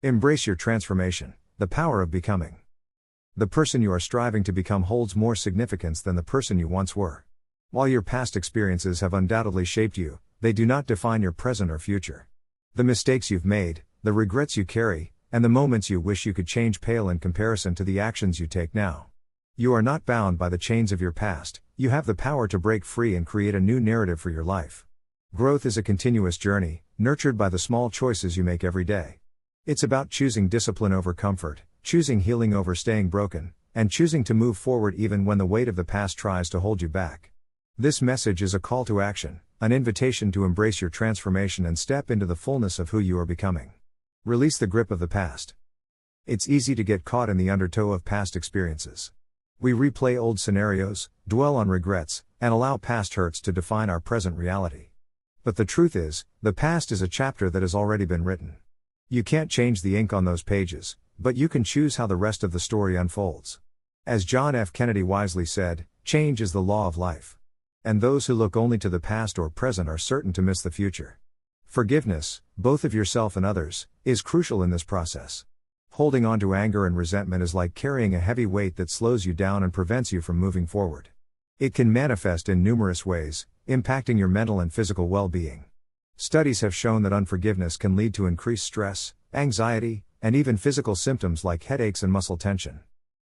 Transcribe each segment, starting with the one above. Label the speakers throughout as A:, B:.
A: Embrace your transformation, the power of becoming. The person you are striving to become holds more significance than the person you once were. While your past experiences have undoubtedly shaped you, they do not define your present or future. The mistakes you've made, the regrets you carry, and the moments you wish you could change pale in comparison to the actions you take now. You are not bound by the chains of your past, you have the power to break free and create a new narrative for your life. Growth is a continuous journey, nurtured by the small choices you make every day. It's about choosing discipline over comfort, choosing healing over staying broken, and choosing to move forward even when the weight of the past tries to hold you back. This message is a call to action, an invitation to embrace your transformation and step into the fullness of who you are becoming. Release the grip of the past. It's easy to get caught in the undertow of past experiences. We replay old scenarios, dwell on regrets, and allow past hurts to define our present reality. But the truth is, the past is a chapter that has already been written. You can't change the ink on those pages, but you can choose how the rest of the story unfolds. As John F. Kennedy wisely said, change is the law of life. And those who look only to the past or present are certain to miss the future. Forgiveness, both of yourself and others, is crucial in this process. Holding on to anger and resentment is like carrying a heavy weight that slows you down and prevents you from moving forward. It can manifest in numerous ways, impacting your mental and physical well-being. Studies have shown that unforgiveness can lead to increased stress, anxiety, and even physical symptoms like headaches and muscle tension.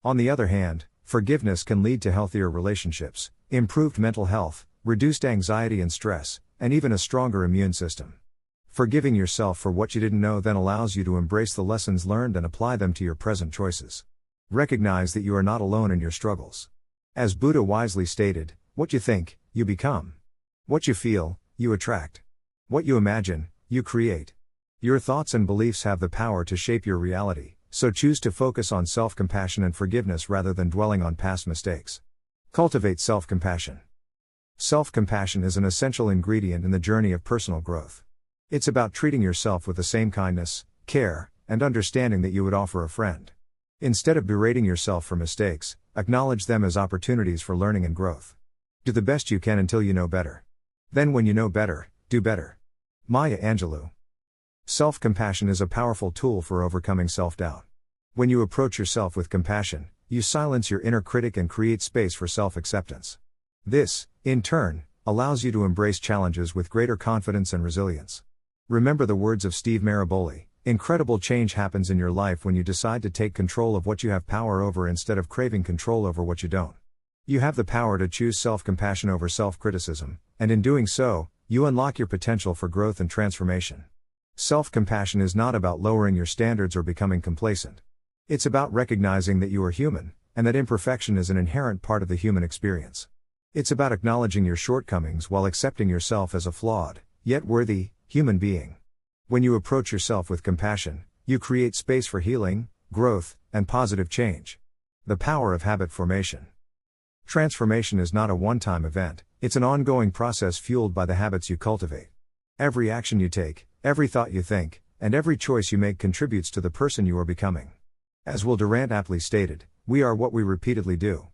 A: On the other hand, forgiveness can lead to healthier relationships, improved mental health, reduced anxiety and stress, and even a stronger immune system. Forgiving yourself for what you didn't know then allows you to embrace the lessons learned and apply them to your present choices. Recognize that you are not alone in your struggles. As Buddha wisely stated, what you think, you become. What you feel, you attract. What you imagine, you create. Your thoughts and beliefs have the power to shape your reality, so choose to focus on self-compassion and forgiveness rather than dwelling on past mistakes. Cultivate self-compassion. Self-compassion is an essential ingredient in the journey of personal growth. It's about treating yourself with the same kindness, care, and understanding that you would offer a friend. Instead of berating yourself for mistakes, acknowledge them as opportunities for learning and growth. Do the best you can until you know better. Then when you know better, do better. Maya Angelou. Self-compassion is a powerful tool for overcoming self-doubt. When you approach yourself with compassion, you silence your inner critic and create space for self-acceptance. This, in turn, allows you to embrace challenges with greater confidence and resilience. Remember the words of Steve Maraboli, incredible change happens in your life when you decide to take control of what you have power over instead of craving control over what you don't. You have the power to choose self-compassion over self-criticism, and in doing so, you unlock your potential for growth and transformation. Self-compassion is not about lowering your standards or becoming complacent. It's about recognizing that you are human, and that imperfection is an inherent part of the human experience. It's about acknowledging your shortcomings while accepting yourself as a flawed, yet worthy, human being. When you approach yourself with compassion, you create space for healing, growth, and positive change. The power of habit formation. Transformation is not a one-time event, it's an ongoing process fueled by the habits you cultivate. Every action you take, every thought you think, and every choice you make contributes to the person you are becoming. As Will Durant aptly stated, we are what we repeatedly do.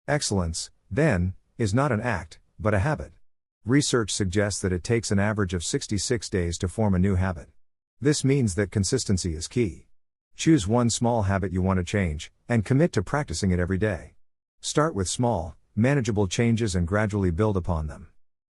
A: Excellence, then, is not an act, but a habit. Research suggests that it takes an average of 66 days to form a new habit. This means that consistency is key. Choose one small habit you want to change, and commit to practicing it every day. Start with small, manageable changes and gradually build upon them.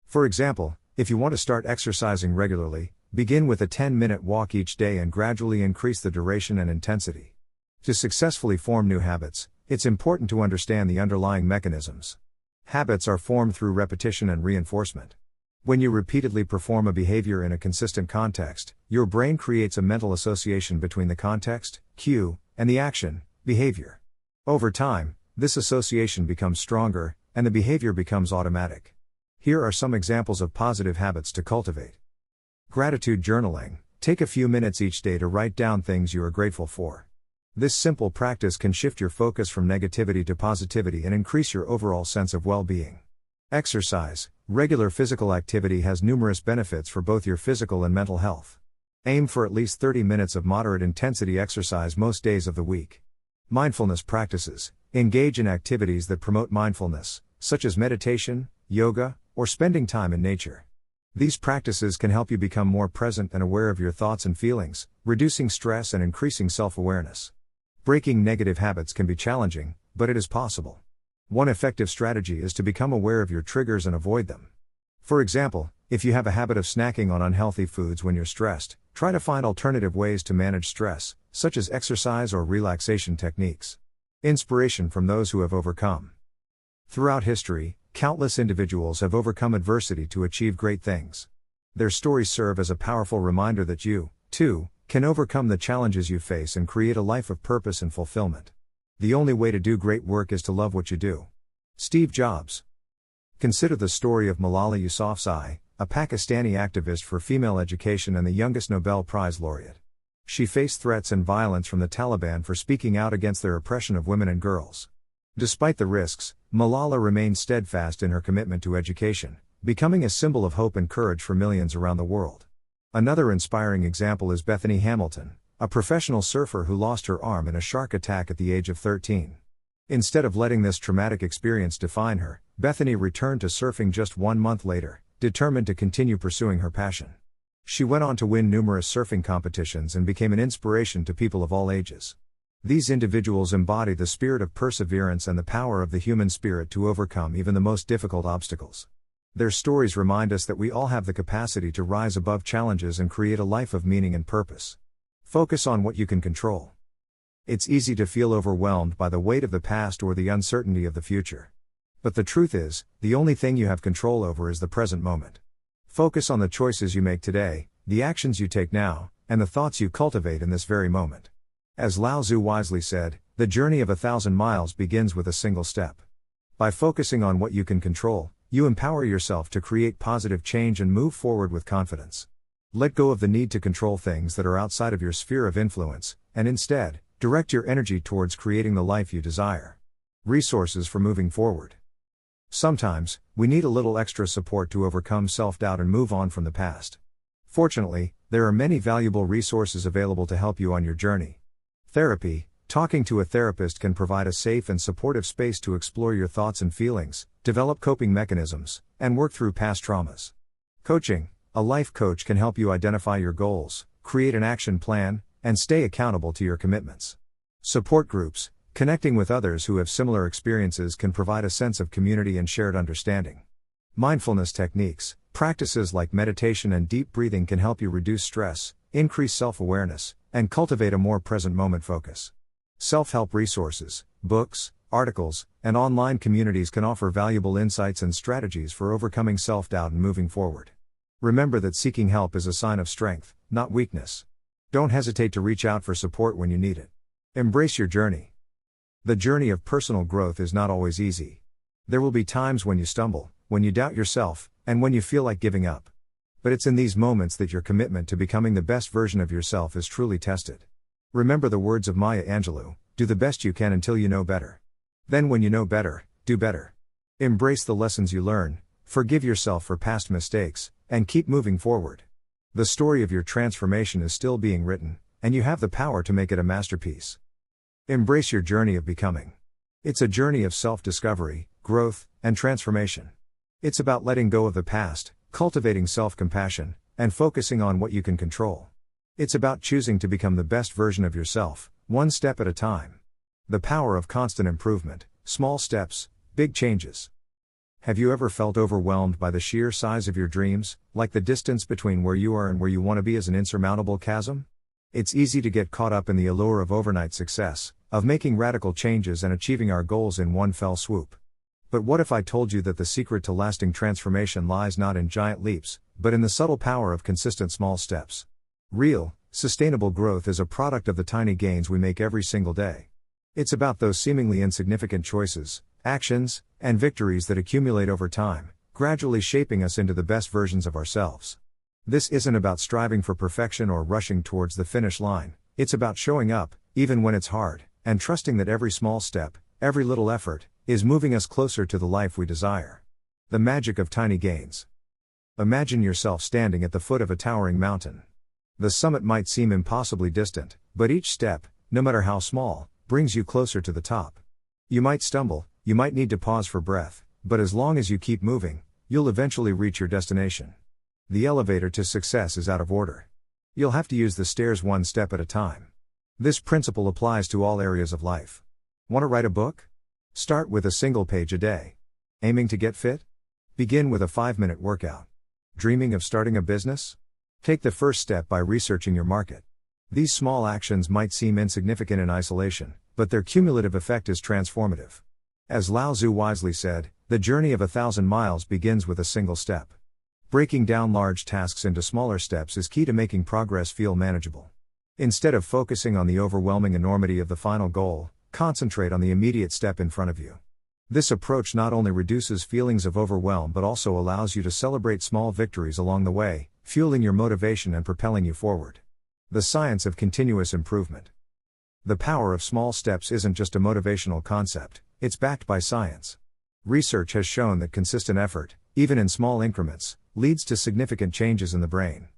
A: For example, if you want to start exercising regularly, begin with a 10-minute walk each day and gradually increase the duration and intensity. To successfully form new habits, it's important to understand the underlying mechanisms. Habits are formed through repetition and reinforcement. When you repeatedly perform a behavior in a consistent context, your brain creates a mental association between the context, cue, and the action, behavior. Over time, this association becomes stronger, and the behavior becomes automatic. Here are some examples of positive habits to cultivate. Gratitude journaling. Take a few minutes each day to write down things you are grateful for. This simple practice can shift your focus from negativity to positivity and increase your overall sense of well-being. Exercise. Regular physical activity has numerous benefits for both your physical and mental health. Aim for at least 30 minutes of moderate intensity exercise most days of the week. Mindfulness practices. Engage in activities that promote mindfulness, such as meditation, yoga, or spending time in nature. These practices can help you become more present and aware of your thoughts and feelings, reducing stress and increasing self-awareness. Breaking negative habits can be challenging, but it is possible. One effective strategy is to become aware of your triggers and avoid them. For example, if you have a habit of snacking on unhealthy foods when you're stressed, try to find alternative ways to manage stress, such as exercise or relaxation techniques. Inspiration from those who have overcome. Throughout history, countless individuals have overcome adversity to achieve great things. Their stories serve as a powerful reminder that you, too, can overcome the challenges you face and create a life of purpose and fulfillment. The only way to do great work is to love what you do. Steve Jobs. Consider the story of Malala Yousafzai, a Pakistani activist for female education and the youngest Nobel Prize laureate. She faced threats and violence from the Taliban for speaking out against their oppression of women and girls. Despite the risks, Malala remained steadfast in her commitment to education, becoming a symbol of hope and courage for millions around the world. Another inspiring example is Bethany Hamilton, a professional surfer who lost her arm in a shark attack at the age of 13. Instead of letting this traumatic experience define her, Bethany returned to surfing just 1 month later, determined to continue pursuing her passion. She went on to win numerous surfing competitions and became an inspiration to people of all ages. These individuals embody the spirit of perseverance and the power of the human spirit to overcome even the most difficult obstacles. Their stories remind us that we all have the capacity to rise above challenges and create a life of meaning and purpose. Focus on what you can control. It's easy to feel overwhelmed by the weight of the past or the uncertainty of the future. But the truth is, the only thing you have control over is the present moment. Focus on the choices you make today, the actions you take now, and the thoughts you cultivate in this very moment. As Lao Tzu wisely said, the journey of 1,000 miles begins with a single step. By focusing on what you can control, you empower yourself to create positive change and move forward with confidence. Let go of the need to control things that are outside of your sphere of influence, and instead, direct your energy towards creating the life you desire. Resources for moving forward. Sometimes, we need a little extra support to overcome self-doubt and move on from the past. Fortunately, there are many valuable resources available to help you on your journey. Therapy. Talking to a therapist can provide a safe and supportive space to explore your thoughts and feelings, develop coping mechanisms, and work through past traumas. Coaching. A life coach can help you identify your goals, create an action plan, and stay accountable to your commitments. Support groups. Connecting with others who have similar experiences can provide a sense of community and shared understanding. Mindfulness techniques. Practices like meditation and deep breathing can help you reduce stress, increase self-awareness, and cultivate a more present moment focus. Self-help resources, books, articles, and online communities can offer valuable insights and strategies for overcoming self-doubt and moving forward. Remember that seeking help is a sign of strength, not weakness. Don't hesitate to reach out for support when you need it. Embrace your journey. The journey of personal growth is not always easy. There will be times when you stumble, when you doubt yourself, and when you feel like giving up. But it's in these moments that your commitment to becoming the best version of yourself is truly tested. Remember the words of Maya Angelou, do the best you can until you know better. Then when you know better, do better. Embrace the lessons you learn, forgive yourself for past mistakes, and keep moving forward. The story of your transformation is still being written, and you have the power to make it a masterpiece. Embrace your journey of becoming. It's a journey of self-discovery, growth, and transformation. It's about letting go of the past, cultivating self-compassion, and focusing on what you can control. It's about choosing to become the best version of yourself, one step at a time. The power of constant improvement, small steps, big changes. Have you ever felt overwhelmed by the sheer size of your dreams, like the distance between where you are and where you want to be is an insurmountable chasm? It's easy to get caught up in the allure of overnight success, of making radical changes and achieving our goals in one fell swoop. But what if I told you that the secret to lasting transformation lies not in giant leaps, but in the subtle power of consistent small steps? Real, sustainable growth is a product of the tiny gains we make every single day. It's about those seemingly insignificant choices, actions, and victories that accumulate over time, gradually shaping us into the best versions of ourselves. This isn't about striving for perfection or rushing towards the finish line, it's about showing up, even when it's hard, and trusting that every small step, every little effort, is moving us closer to the life we desire. The magic of tiny gains. Imagine yourself standing at the foot of a towering mountain. The summit might seem impossibly distant, but each step, no matter how small, brings you closer to the top. You might stumble, you might need to pause for breath, but as long as you keep moving, you'll eventually reach your destination. The elevator to success is out of order. You'll have to use the stairs one step at a time. This principle applies to all areas of life. Want to write a book? Start with a single page a day. Aiming to get fit? Begin with a 5-minute workout. Dreaming of starting a business? Take the first step by researching your market. These small actions might seem insignificant in isolation, but their cumulative effect is transformative. As Lao Tzu wisely said, the journey of 1,000 miles begins with a single step. Breaking down large tasks into smaller steps is key to making progress feel manageable. Instead of focusing on the overwhelming enormity of the final goal, concentrate on the immediate step in front of you. This approach not only reduces feelings of overwhelm but also allows you to celebrate small victories along the way, fueling your motivation and propelling you forward. The science of continuous improvement. The power of small steps isn't just a motivational concept, it's backed by science. Research has shown that consistent effort, even in small increments, leads to significant changes in the brain.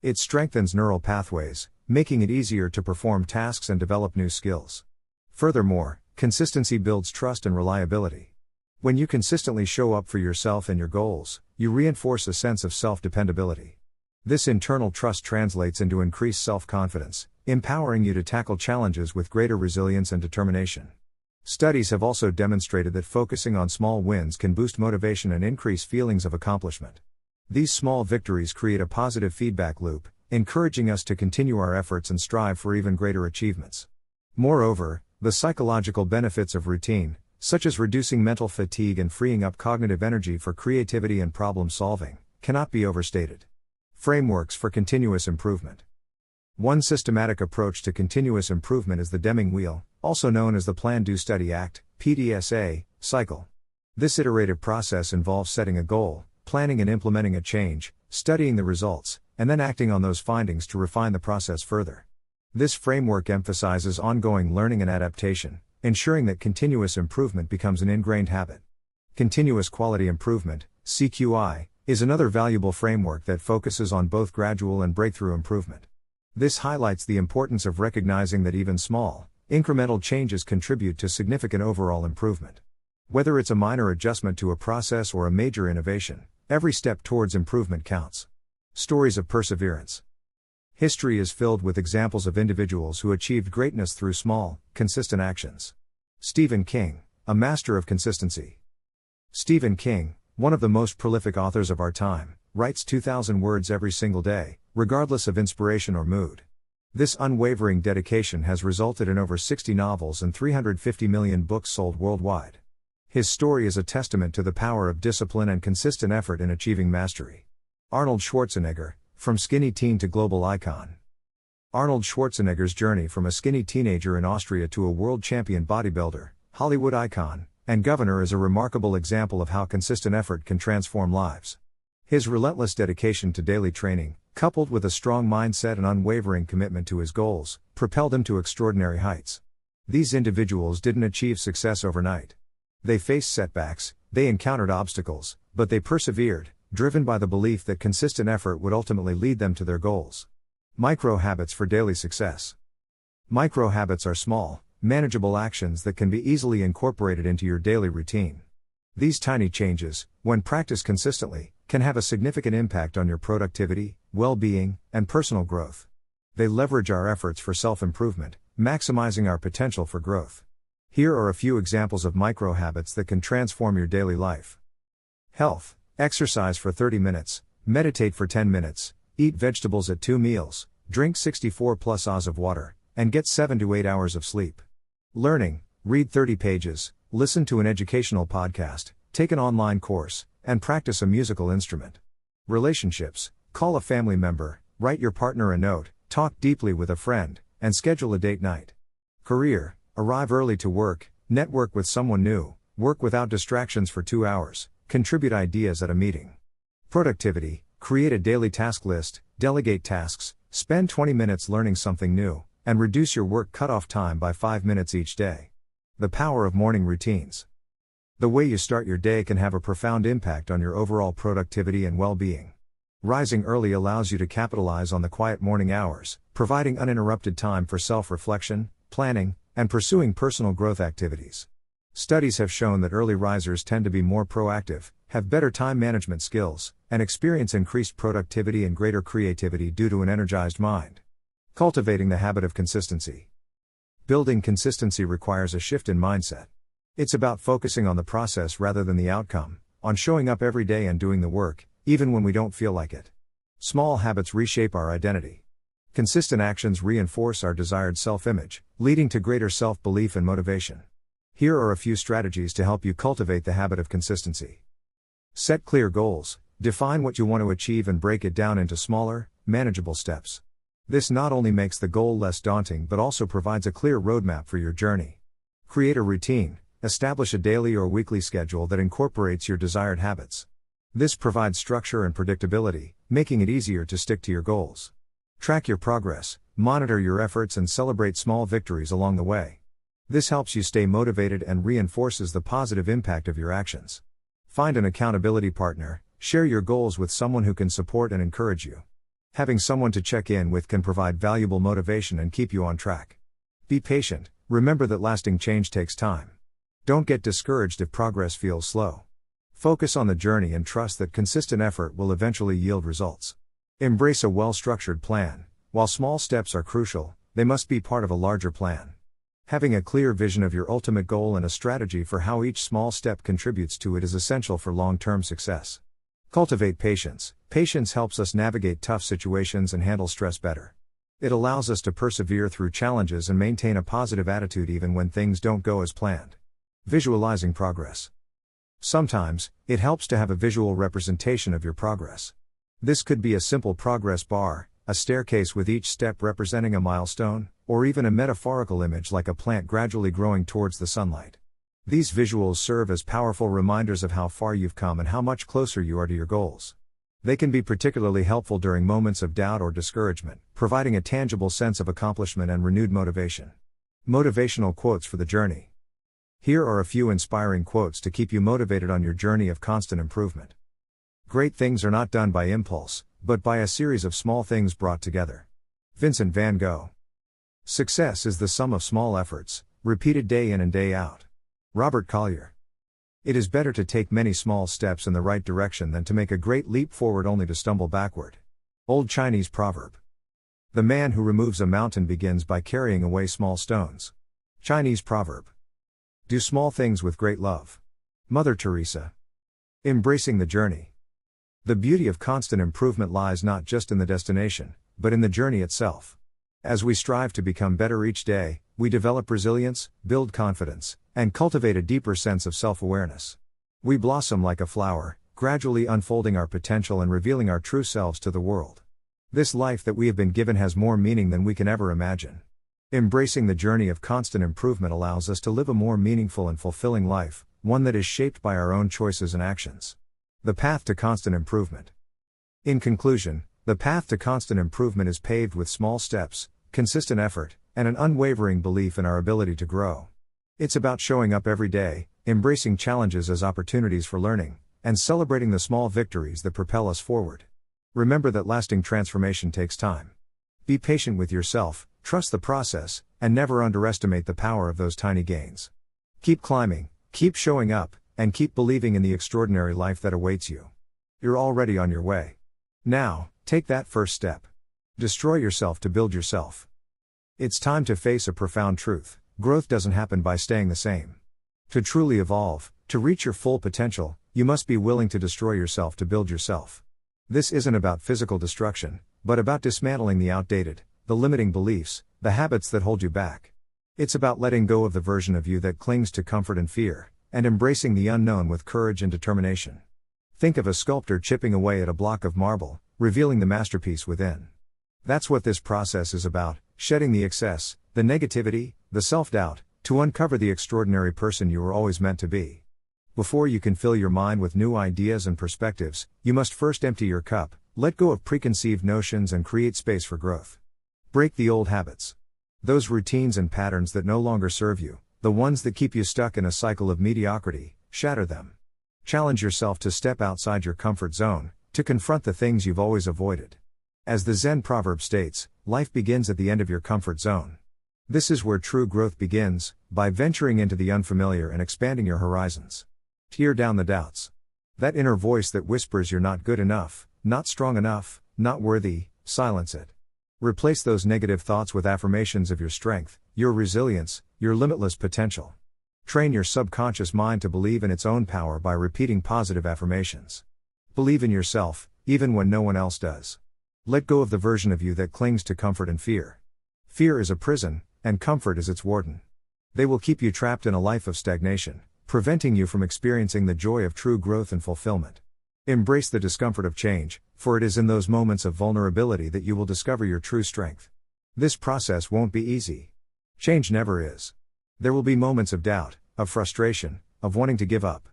A: It strengthens neural pathways, making it easier to perform tasks and develop new skills. Furthermore, consistency builds trust and reliability. When you consistently show up for yourself and your goals, you reinforce a sense of self-dependability. This internal trust translates into increased self-confidence, empowering you to tackle challenges with greater resilience and determination. Studies have also demonstrated that focusing on small wins can boost motivation and increase feelings of accomplishment. These small victories create a positive feedback loop, encouraging us to continue our efforts and strive for even greater achievements. Moreover, the psychological benefits of routine, such as reducing mental fatigue and freeing up cognitive energy for creativity and problem solving, cannot be overstated. Frameworks for continuous improvement. One systematic approach to continuous improvement is the Deming Wheel, also known as the Plan Do Study Act, PDSA, cycle. This iterative process involves setting a goal, planning and implementing a change, studying the results, and then acting on those findings to refine the process further. This framework emphasizes ongoing learning and adaptation, ensuring that continuous improvement becomes an ingrained habit. Continuous quality improvement, CQI, is another valuable framework that focuses on both gradual and breakthrough improvement. This highlights the importance of recognizing that even small, incremental changes contribute to significant overall improvement. Whether it's a minor adjustment to a process or a major innovation, every step towards improvement counts. Stories of perseverance. History is filled with examples of individuals who achieved greatness through small, consistent actions. Stephen King, a master of consistency. Stephen King, one of the most prolific authors of our time, writes 2,000 words every single day, regardless of inspiration or mood. This unwavering dedication has resulted in over 60 novels and 350 million books sold worldwide. His story is a testament to the power of discipline and consistent effort in achieving mastery. Arnold Schwarzenegger, from skinny teen to global icon. Arnold Schwarzenegger's journey from a skinny teenager in Austria to a world champion bodybuilder, Hollywood icon, and governor is a remarkable example of how consistent effort can transform lives. His relentless dedication to daily training, coupled with a strong mindset and unwavering commitment to his goals, propelled him to extraordinary heights. These individuals didn't achieve success overnight. They faced setbacks, they encountered obstacles, but they persevered, driven by the belief that consistent effort would ultimately lead them to their goals. Micro habits for daily success. Micro habits are small, manageable actions that can be easily incorporated into your daily routine. These tiny changes, when practiced consistently, can have a significant impact on your productivity, well-being, and personal growth. They leverage our efforts for self-improvement, maximizing our potential for growth. Here are a few examples of micro habits that can transform your daily life. Health. Exercise for 30 minutes, meditate for 10 minutes, eat vegetables at 2 meals, drink 64 plus Oz of water, and get 7 to 8 hours of sleep. Learning. Read 30 pages, listen to an educational podcast, take an online course, and practice a musical instrument. Relationships. Call a family member, write your partner a note, talk deeply with a friend, and schedule a date night. Career. Arrive early to work, network with someone new, work without distractions for 2 hours, contribute ideas at a meeting. Productivity. Create a daily task list, delegate tasks, spend 20 minutes learning something new, and reduce your work cutoff time by 5 minutes each day. The power of morning routines. The way you start your day can have a profound impact on your overall productivity and well-being. Rising early allows you to capitalize on the quiet morning hours, providing uninterrupted time for self-reflection, planning, and pursuing personal growth activities. Studies have shown that early risers tend to be more proactive, have better time management skills, and experience increased productivity and greater creativity due to an energized mind. Cultivating the habit of consistency. Building consistency requires a shift in mindset. It's about focusing on the process rather than the outcome, on showing up every day and doing the work, even when we don't feel like it. Small habits reshape our identity. Consistent actions reinforce our desired self-image, leading to greater self-belief and motivation. Here are a few strategies to help you cultivate the habit of consistency. Set clear goals. Define what you want to achieve and break it down into smaller, manageable steps. This not only makes the goal less daunting but also provides a clear roadmap for your journey. Create a routine. Establish a daily or weekly schedule that incorporates your desired habits. This provides structure and predictability, making it easier to stick to your goals. Track your progress, monitor your efforts and celebrate small victories along the way. This helps you stay motivated and reinforces the positive impact of your actions. Find an accountability partner. Share your goals with someone who can support and encourage you. Having someone to check in with can provide valuable motivation and keep you on track. Be patient. Remember that lasting change takes time. Don't get discouraged if progress feels slow. Focus on the journey and trust that consistent effort will eventually yield results. Embrace a well-structured plan. While small steps are crucial, they must be part of a larger plan. Having a clear vision of your ultimate goal and a strategy for how each small step contributes to it is essential for long-term success. Cultivate patience. Patience helps us navigate tough situations and handle stress better. It allows us to persevere through challenges and maintain a positive attitude even when things don't go as planned. Visualizing progress. Sometimes, it helps to have a visual representation of your progress. This could be a simple progress bar, a staircase with each step representing a milestone, or even a metaphorical image like a plant gradually growing towards the sunlight. These visuals serve as powerful reminders of how far you've come and how much closer you are to your goals. They can be particularly helpful during moments of doubt or discouragement, providing a tangible sense of accomplishment and renewed motivation. Motivational quotes for the journey. Here are a few inspiring quotes to keep you motivated on your journey of constant improvement. Great things are not done by impulse, but by a series of small things brought together. Vincent van Gogh. Success is the sum of small efforts, repeated day in and day out. Robert Collier. It is better to take many small steps in the right direction than to make a great leap forward only to stumble backward. Old Chinese proverb. The man who removes a mountain begins by carrying away small stones. Chinese proverb. Do small things with great love. Mother Teresa. Embracing the journey. The beauty of constant improvement lies not just in the destination, but in the journey itself. As we strive to become better each day, we develop resilience, build confidence, and cultivate a deeper sense of self-awareness. We blossom like a flower, gradually unfolding our potential and revealing our true selves to the world. This life that we have been given has more meaning than we can ever imagine. Embracing the journey of constant improvement allows us to live a more meaningful and fulfilling life, one that is shaped by our own choices and actions. The path to constant improvement. In conclusion, the path to constant improvement is paved with small steps, consistent effort, and an unwavering belief in our ability to grow. It's about showing up every day, embracing challenges as opportunities for learning, and celebrating the small victories that propel us forward. Remember that lasting transformation takes time. Be patient with yourself, trust the process, and never underestimate the power of those tiny gains. Keep climbing, keep showing up, and keep believing in the extraordinary life that awaits you. You're already on your way. Now, take that first step. Destroy yourself to build yourself. It's time to face a profound truth. Growth doesn't happen by staying the same. To truly evolve, to reach your full potential, you must be willing to destroy yourself to build yourself. This isn't about physical destruction, but about dismantling the outdated, the limiting beliefs, the habits that hold you back. It's about letting go of the version of you that clings to comfort and fear, and embracing the unknown with courage and determination. Think of a sculptor chipping away at a block of marble, revealing the masterpiece within. That's what this process is about, shedding the excess, the negativity, the self-doubt, to uncover the extraordinary person you were always meant to be. Before you can fill your mind with new ideas and perspectives, you must first empty your cup, let go of preconceived notions and create space for growth. Break the old habits. Those routines and patterns that no longer serve you, the ones that keep you stuck in a cycle of mediocrity, shatter them. Challenge yourself to step outside your comfort zone, to confront the things you've always avoided. As the Zen proverb states, life begins at the end of your comfort zone. This is where true growth begins, by venturing into the unfamiliar and expanding your horizons. Tear down the doubts. That inner voice that whispers you're not good enough, not strong enough, not worthy, silence it. Replace those negative thoughts with affirmations of your strength, your resilience, your limitless potential. Train your subconscious mind to believe in its own power by repeating positive affirmations. Believe in yourself, even when no one else does. Let go of the version of you that clings to comfort and fear. Fear is a prison, and comfort is its warden. They will keep you trapped in a life of stagnation, preventing you from experiencing the joy of true growth and fulfillment. Embrace the discomfort of change, for it is in those moments of vulnerability that you will discover your true strength. This process won't be easy. Change never is. There will be moments of doubt, of frustration, of wanting to give up.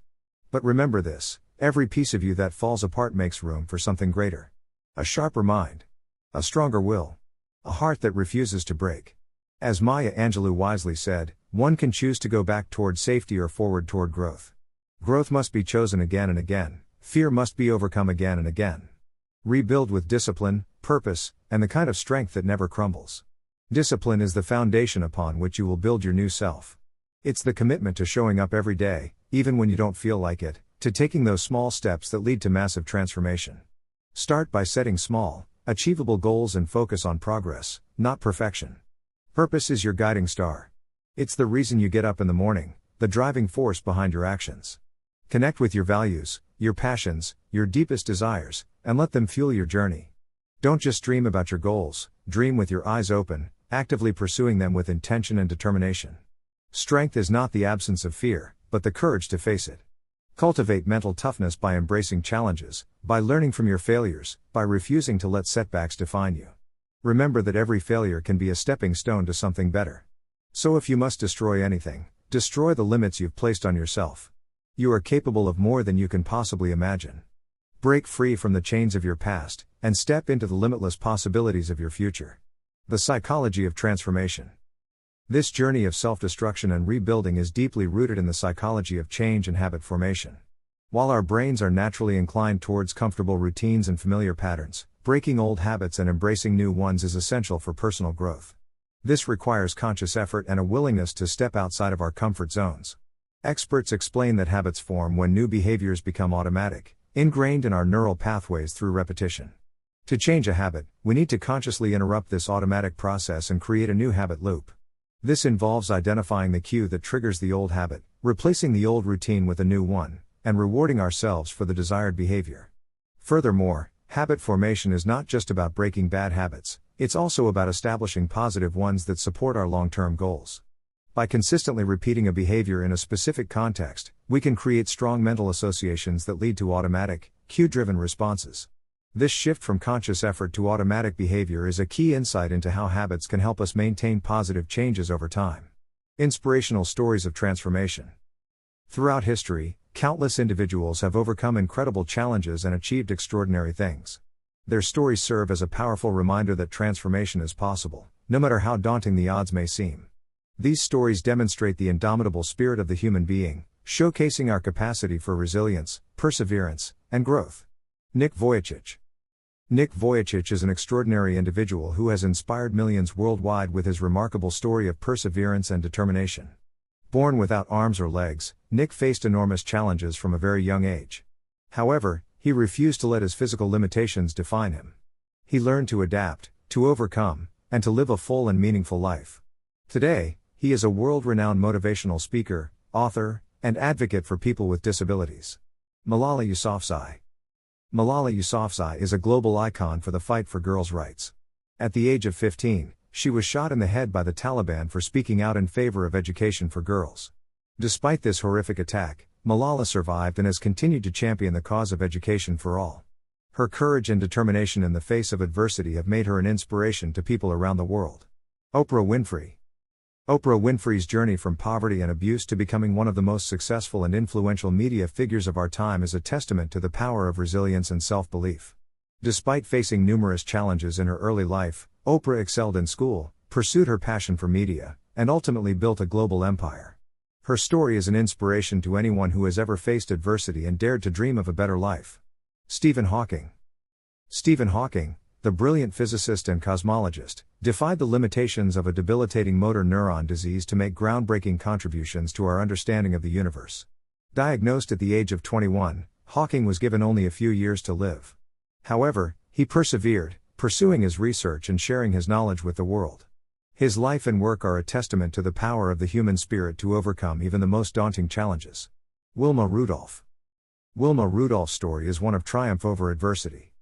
A: But remember this, every piece of you that falls apart makes room for something greater. A sharper mind. A stronger will. A heart that refuses to break. As Maya Angelou wisely said, one can choose to go back toward safety or forward toward growth. Growth must be chosen again and again, fear must be overcome again and again. Rebuild with discipline, purpose, and the kind of strength that never crumbles. Discipline is the foundation upon which you will build your new self. It's the commitment to showing up every day, even when you don't feel like it, to taking those small steps that lead to massive transformation. Start by setting small, achievable goals and focus on progress, not perfection. Purpose is your guiding star. It's the reason you get up in the morning, the driving force behind your actions. Connect with your values, your passions, your deepest desires, and let them fuel your journey. Don't just dream about your goals, dream with your eyes open, actively pursuing them with intention and determination. Strength is not the absence of fear, but the courage to face it. Cultivate mental toughness by embracing challenges, by learning from your failures, by refusing to let setbacks define you. Remember that every failure can be a stepping stone to something better. So if you must destroy anything, destroy the limits you've placed on yourself. You are capable of more than you can possibly imagine. Break free from the chains of your past, and step into the limitless possibilities of your future. The psychology of transformation. This journey of self-destruction and rebuilding is deeply rooted in the psychology of change and habit formation. While our brains are naturally inclined towards comfortable routines and familiar patterns, breaking old habits and embracing new ones is essential for personal growth. This requires conscious effort and a willingness to step outside of our comfort zones. Experts explain that habits form when new behaviors become automatic, ingrained in our neural pathways through repetition. To change a habit, we need to consciously interrupt this automatic process and create a new habit loop. This involves identifying the cue that triggers the old habit, replacing the old routine with a new one, and rewarding ourselves for the desired behavior. Furthermore, habit formation is not just about breaking bad habits, it's also about establishing positive ones that support our long-term goals. By consistently repeating a behavior in a specific context, we can create strong mental associations that lead to automatic, cue-driven responses. This shift from conscious effort to automatic behavior is a key insight into how habits can help us maintain positive changes over time. Inspirational stories of transformation. Throughout history, countless individuals have overcome incredible challenges and achieved extraordinary things. Their stories serve as a powerful reminder that transformation is possible, no matter how daunting the odds may seem. These stories demonstrate the indomitable spirit of the human being, showcasing our capacity for resilience, perseverance, and growth. Nick Vujicic. Nick Vujicic is an extraordinary individual who has inspired millions worldwide with his remarkable story of perseverance and determination. Born without arms or legs, Nick faced enormous challenges from a very young age. However, he refused to let his physical limitations define him. He learned to adapt, to overcome, and to live a full and meaningful life. Today, he is a world-renowned motivational speaker, author, and advocate for people with disabilities. Malala Yousafzai. Malala Yousafzai is a global icon for the fight for girls' rights. At the age of 15, she was shot in the head by the Taliban for speaking out in favor of education for girls. Despite this horrific attack, Malala survived and has continued to champion the cause of education for all. Her courage and determination in the face of adversity have made her an inspiration to people around the world. Oprah Winfrey. Oprah Winfrey's journey from poverty and abuse to becoming one of the most successful and influential media figures of our time is a testament to the power of resilience and self-belief. Despite facing numerous challenges in her early life, Oprah excelled in school, pursued her passion for media, and ultimately built a global empire. Her story is an inspiration to anyone who has ever faced adversity and dared to dream of a better life. Stephen Hawking. Stephen Hawking, the brilliant physicist and cosmologist, defied the limitations of a debilitating motor neuron disease to make groundbreaking contributions to our understanding of the universe. Diagnosed at the age of 21, Hawking was given only a few years to live. However, he persevered, pursuing his research and sharing his knowledge with the world. His life and work are a testament to the power of the human spirit to overcome even the most daunting challenges. Wilma Rudolph. Wilma Rudolph's story is one of triumph over adversity.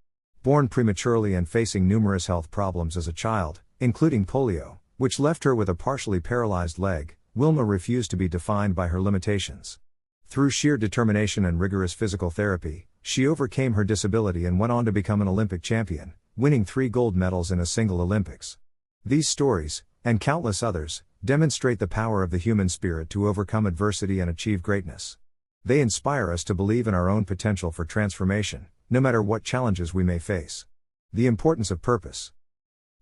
A: Born prematurely and facing numerous health problems as a child, including polio, which left her with a partially paralyzed leg, Wilma refused to be defined by her limitations. Through sheer determination and rigorous physical therapy, she overcame her disability and went on to become an Olympic champion, winning 3 gold medals in a single Olympics. These stories, and countless others, demonstrate the power of the human spirit to overcome adversity and achieve greatness. They inspire us to believe in our own potential for transformation, no matter what challenges we may face. The importance of purpose.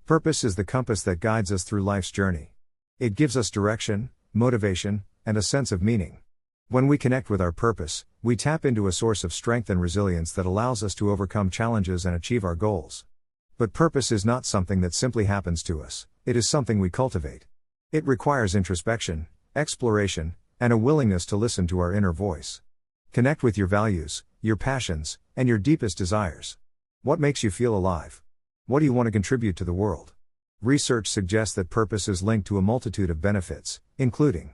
A: Purpose is the compass that guides us through life's journey. It gives us direction, motivation, and a sense of meaning. When we connect with our purpose, we tap into a source of strength and resilience that allows us to overcome challenges and achieve our goals. But purpose is not something that simply happens to us, it is something we cultivate. It requires introspection, exploration, and a willingness to listen to our inner voice. Connect with your values, your passions, and your deepest desires. What makes you feel alive? What do you want to contribute to the world? Research suggests that purpose is linked to a multitude of benefits, including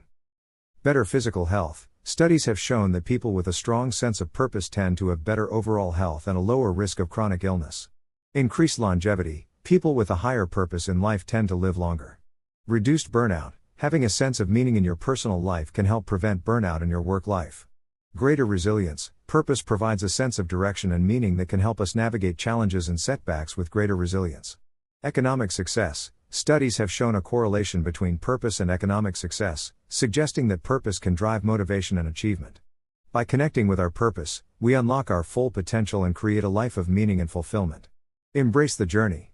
A: better physical health. Studies have shown that people with a strong sense of purpose tend to have better overall health and a lower risk of chronic illness. Increased longevity. People with a higher purpose in life tend to live longer. Reduced burnout. Having a sense of meaning in your personal life can help prevent burnout in your work life. Greater resilience. Purpose provides a sense of direction and meaning that can help us navigate challenges and setbacks with greater resilience. Economic success. Studies have shown a correlation between purpose and economic success, suggesting that purpose can drive motivation and achievement. By connecting with our purpose, we unlock our full potential and create a life of meaning and fulfillment. Embrace the journey.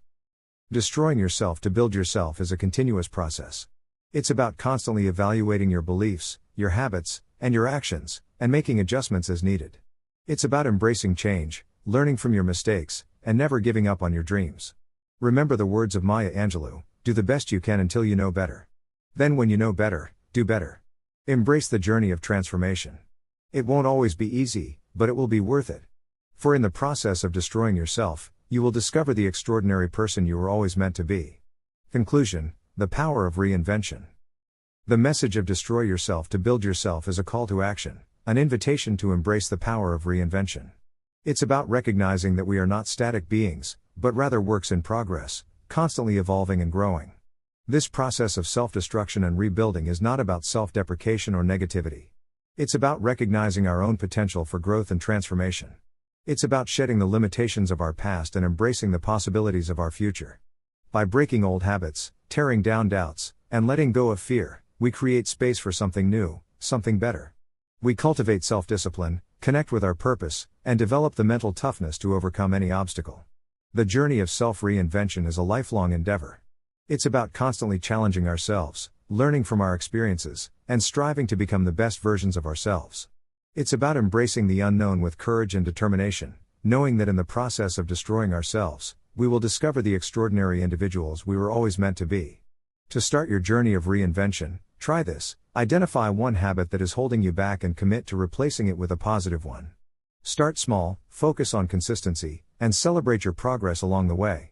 A: Destroying yourself to build yourself is a continuous process. It's about constantly evaluating your beliefs, your habits, and your actions, and making adjustments as needed. It's about embracing change, learning from your mistakes, and never giving up on your dreams. Remember the words of Maya Angelou: do the best you can until you know better. Then when you know better, do better. Embrace the journey of transformation. It won't always be easy, but it will be worth it. For in the process of destroying yourself, you will discover the extraordinary person you were always meant to be. Conclusion: the power of reinvention. The message of Destroy Yourself to Build Yourself is a call to action, an invitation to embrace the power of reinvention. It's about recognizing that we are not static beings, but rather works in progress, constantly evolving and growing. This process of self-destruction and rebuilding is not about self-deprecation or negativity. It's about recognizing our own potential for growth and transformation. It's about shedding the limitations of our past and embracing the possibilities of our future. By breaking old habits, tearing down doubts, and letting go of fear, we create space for something new, something better. We cultivate self-discipline, connect with our purpose, and develop the mental toughness to overcome any obstacle. The journey of self-reinvention is a lifelong endeavor. It's about constantly challenging ourselves, learning from our experiences, and striving to become the best versions of ourselves. It's about embracing the unknown with courage and determination, knowing that in the process of destroying ourselves, we will discover the extraordinary individuals we were always meant to be. To start your journey of reinvention, try this: identify one habit that is holding you back and commit to replacing it with a positive one. Start small, focus on consistency, and celebrate your progress along the way.